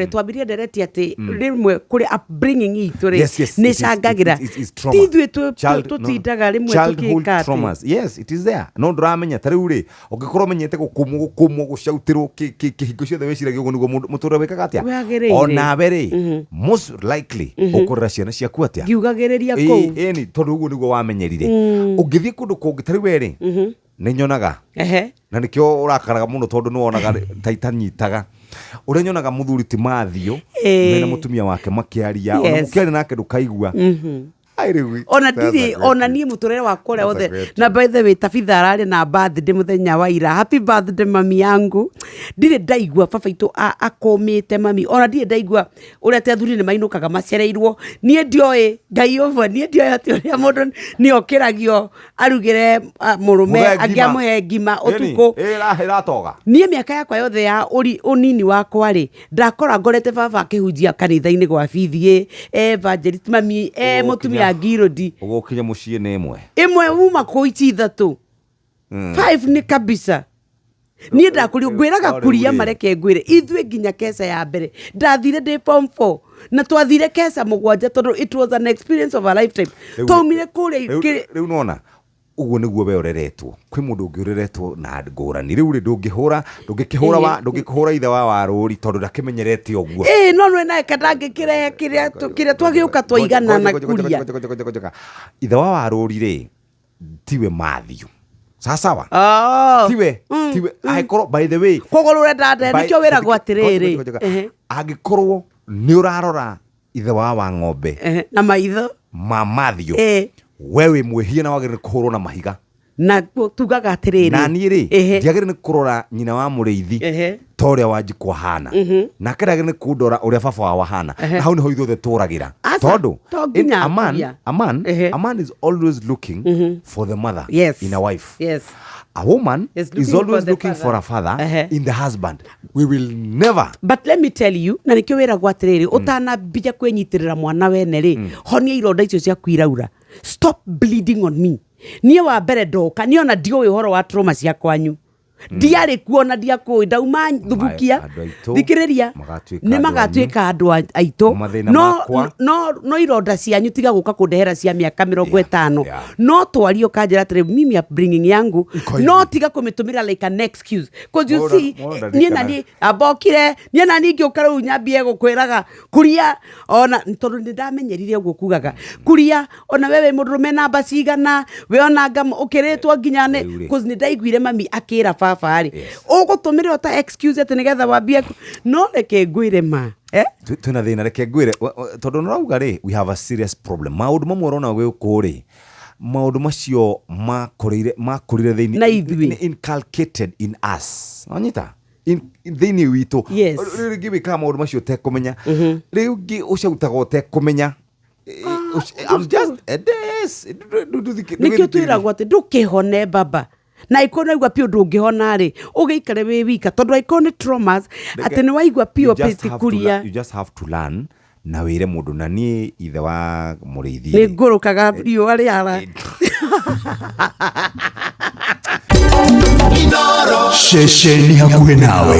twambirie ndereti ati rimwe kuri upbringing itu ri ni cangagira tithwe tutindaga rimwe tukika traumas. Yes, it is there. No ndramenya tariu ri ugikorwo menyete gukumwo gucautirwo kihingo ciothe wiciragia uguo niguo mutura wikaga atia ona bere most likely ukorera ciana ciaku atia ngiugagiriria kou ni tondu uguo niguo wamenyerire ungithie kundu kungi tariu ri ni nyonaga na nikio urakaraga muno tondu ni wonaga taitanyitaga ure nyonaga muthuri ti Mathio mena mutumia wake makiaria ona mukiari nake ndukaigua ona ndiri ona nie muturere wa kore othe na by the way Tabitha arari na birthday muthenya wa ira. Happy birthday mami yangu. Ndire ndaigua baba itu akomite mami ona ndire ndaigua uria te athuri ni mainukaga macereirwo nie ndioi ngai over nie ndioi ati uria mundu ni okiragio arugire murume angiamuhe ngima utuku iratoga nie miaka yakwa yothe ya unini wakwa ri ndakora ngorete baba akihunjia kanitha-ini gwa bithi evangelist mami mutumia Girodi ugokinya muciĩ nĩ imwe uma kuiti ithatu 5 ni kabisa nie ndakuri ngwiraga kuria mareke ngwire ithwe nginya kesa ya mbere ndathire ndi form 4 na twathire kesa mugwanja tondu it was an experience of a lifetime tomire kuri riu nona uguo niguo we ureretwo kwi mundu ungiureretwo na ngurani riu ri ndungikihura ithe wa waruri tondu ndakimenyerete uguo no nae kadangikire kiria twagiuka twaigana na kuria ithe wa waruri ri tiwe Mathio sawa tiwe aikorwo by the way kogorure ndande nikyo wira gwatiriri agikorwo ni urarora ithe wa ng'ombe na maitho ma Mathio wewe mwehia na wagire kuhurwo na mahiga na tugaga atiriri na ni ri ndiagire ni kurora nyina wa muriithi toria wanjikwa hana na keragire ni kundora uria baba wa hana na hau ni ho ithuothe turagira tondu a man is always looking for the mother in a wife. A woman is always looking for a father in the husband. We will never. But let me tell you, na nikyo wira gwatiriri utana bija kwenyitirira mwana wene ri honia ironda icio cia kwiraura. Stop bleeding on me. Nie wa mbere ndoka ni ona dio uhoro wa trauma cia kwanyu. Diare kuona dia ko ndauma thubukia thikiriria ni magatwika andu aito no ironda cianyu tiga guka kundehera cia miaka 50 no twario kanjira tire mimi upbringing yangu no tiga kumitumira like an excuse because you see nie nani abokire nie nani ngiuka ru nyambie gukwiraga kuria ona tondu ndamenyerire uguo kugaga kuria ona wewe murume namba cigana we ona ngam ukiritwo nginyane because ni ndaiguire mami akira fari ugutumire ota excuse ati nigetha wambie no reke ngwire ma tuna thina reke ngwire tondu nurauga ri we have a serious problem maundu mamwe urona gwe ukuri maundu macio makurire thini inculcated in us onyita thini witu rigi wika maundu macio te kumenya rigi ucautaga te kumenya I'm just this nikyo twiragwo ati ndukihone baba na ikona igwa pio ndungihona ri ugiikare we wika tondu ikona traumas ati ni waigwa pio peti kuria you just have to learn na wire mundu na ni ithe wa muriithi ni ngurukaga rio ari ara Sheshe ni hakuhe nawe.